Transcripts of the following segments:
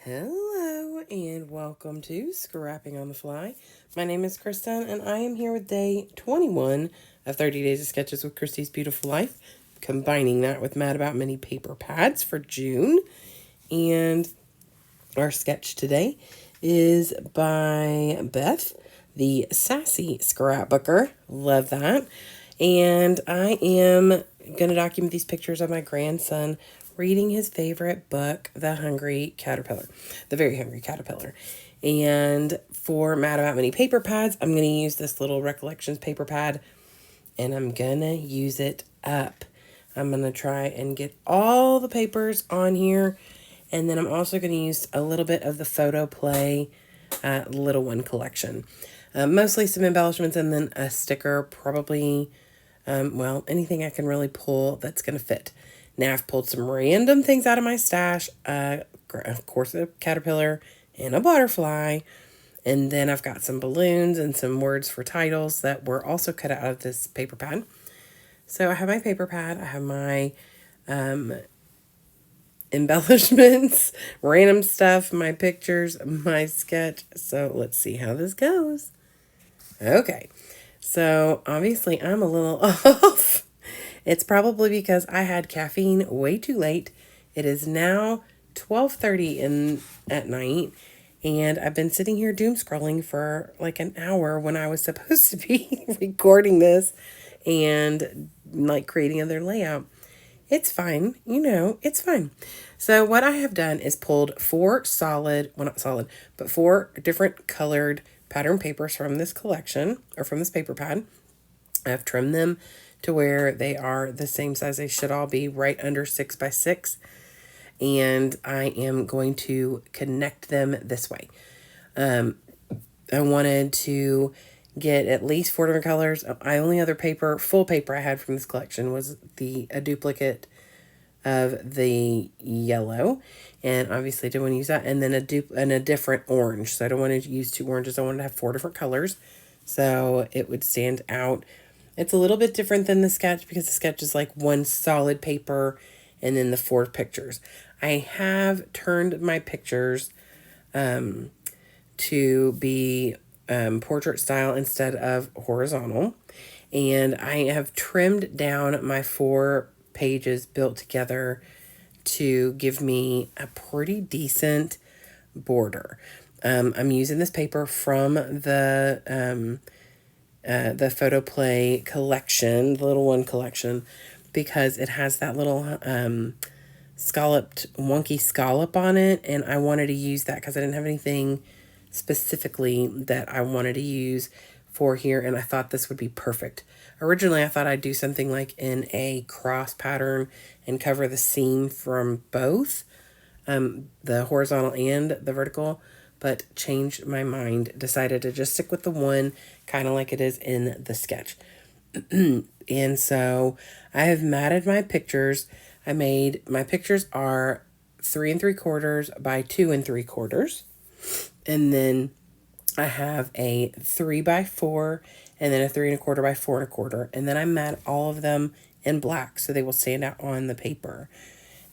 Hello and welcome to Scrapping on the Fly. My name is Kristen and I am here with day 21 of 30 Days of Sketches with Christy's Beautiful Life, combining that with Mad About Mini paper pads for June. And our sketch today is by Beth, the Sassy Scrapbooker. Love that. And I am going to document these pictures of my grandson reading his favorite book, The Hungry Caterpillar, The Very Hungry Caterpillar. And for Mad About Mini paper pads, I'm going to use this little Recollections paper pad, and I'm going to use it up. I'm going to try and get all the papers on here, and then I'm also going to use a little bit of the Photo Play Little One collection. Mostly some embellishments and then a sticker, probably, anything I can really pull that's going to fit. Now I've pulled some random things out of my stash, of course a caterpillar and a butterfly, and then I've got some balloons and some words for titles that were also cut out of this paper pad. So I have my paper pad, I have my embellishments, random stuff, my pictures, my sketch. So let's see how this goes. Okay, so obviously I'm a little off. It's probably because I had caffeine way too late. It is now 12:30 at night, and I've been sitting here doom scrolling for like an hour when I was supposed to be recording this and like creating another layout. It's fine, it's fine. So what I have done is pulled four different colored pattern papers from this collection, or from this paper pad. I've trimmed them to where they are the same size. They should all be right under 6 by 6. And I am going to connect them this way. I wanted to get at least 4 different colors. Only other full paper I had from this collection was a duplicate of the yellow, and obviously I didn't want to use that, and then a different orange. So I don't want to use 2 oranges. I wanted to have 4 different colors so it would stand out. It's a little bit different than the sketch because the sketch is like one solid paper and then the 4 pictures. I have turned my pictures to be portrait style instead of horizontal. And I have trimmed down my 4 pages built together to give me a pretty decent border. I'm using this paper from the Photo Play collection, the Little One collection, because it has that little wonky scallop on it, and I wanted to use that because I didn't have anything specifically that I wanted to use for here, and I thought this would be perfect. Originally, I thought I'd do something like in a cross pattern and cover the seam from both the horizontal and the vertical, but changed my mind, decided to just stick with the one, kind of like it is in the sketch. And so I have matted my pictures. My pictures are 3 3/4 by 2 3/4. And then I have a 3 by 4 and then a 3 1/4 by 4 1/4. And then I mat all of them in black so they will stand out on the paper.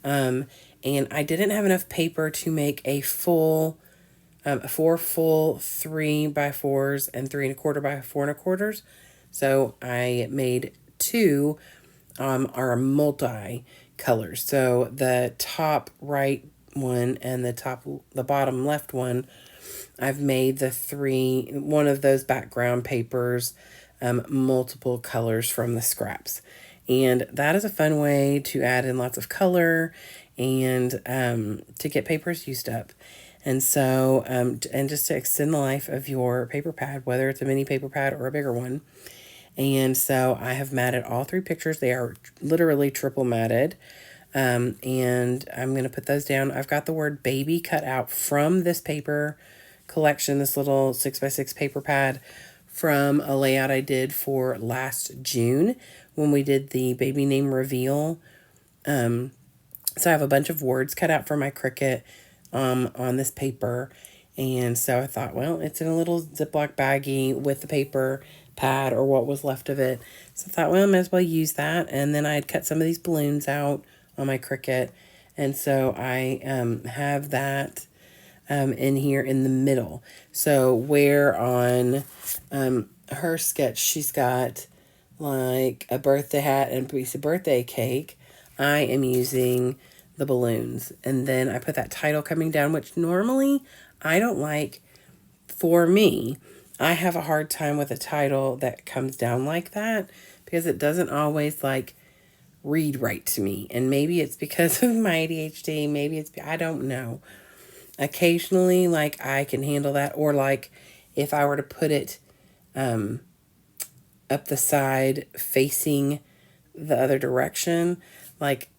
And I didn't have enough paper to make a full 4 full 3 by 4s and 3 1/4 by 4 1/4. So I made 2 are multi colors. So the top right one and the bottom left one, I've made one of those background papers multiple colors from the scraps. And that is a fun way to add in lots of color and to get papers used up. And so, and just to extend the life of your paper pad, whether it's a mini paper pad or a bigger one. And so I have matted all 3 pictures. They are literally triple matted. And I'm going to put those down. I've got the word baby cut out from this paper collection, this little 6 by 6 paper pad, from a layout I did for last June when we did the baby name reveal. So I have a bunch of words cut out for my Cricut on this paper. And so I thought, well, it's in a little Ziploc baggie with the paper pad or what was left of it. So I thought, well, I might as well use that. And then I had cut some of these balloons out on my Cricut. And so I have that in here in the middle. So where on her sketch she's got like a birthday hat and a piece of birthday cake, I am using the balloons. And then I put that title coming down, which normally I don't like. For me, I have a hard time with a title that comes down like that because it doesn't always like read right to me. And maybe it's because of my ADHD. Maybe it's, I don't know. Occasionally, like I can handle that. Or like if I were to put it up the side facing the other direction, like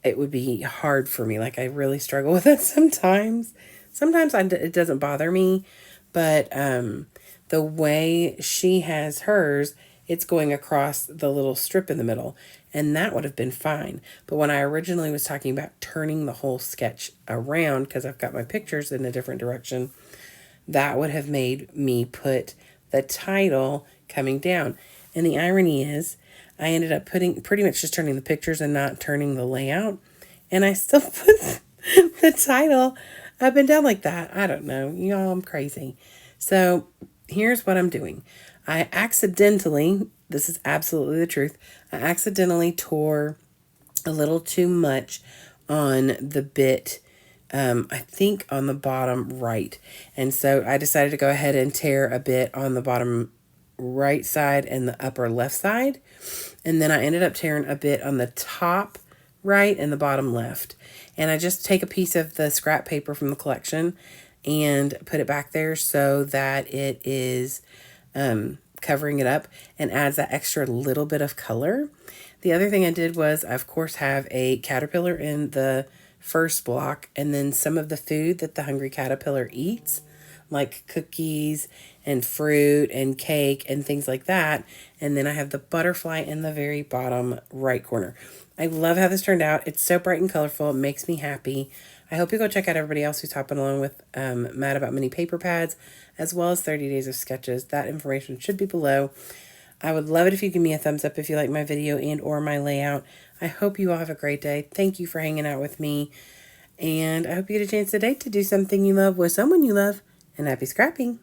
it would be hard for me. Like I really struggle with it sometimes. Sometimes it doesn't bother me, but the way she has hers, it's going across the little strip in the middle, and that would have been fine. But when I originally was talking about turning the whole sketch around, because I've got my pictures in a different direction, that would have made me put the title coming down. And the irony is, I ended up putting pretty much just turning the pictures and not turning the layout. And I still put the title up and down like that. I don't know. You know, I'm crazy. So here's what I'm doing. I accidentally, this is absolutely the truth, I accidentally tore a little too much on the bit, I think on the bottom right. And so I decided to go ahead and tear a bit on the bottom right side and the upper left side. And then I ended up tearing a bit on the top right and the bottom left. And I just take a piece of the scrap paper from the collection and put it back there so that it is covering it up and adds that extra little bit of color. The other thing I did was, I, of course, have a caterpillar in the first block, and then some of the food that the hungry caterpillar eats, like cookies and fruit and cake and things like that. And then I have the butterfly in the very bottom right corner. I love how this turned out. It's so bright and colorful. It makes me happy. I hope you go check out everybody else who's hopping along with Mad About Mini Paper Pads, as well as 30 Days of Sketches. That information should be below. I would love it if you give me a thumbs up if you like my video and or my layout. I hope you all have a great day. Thank you for hanging out with me. And I hope you get a chance today to do something you love with someone you love. And happy scrapping!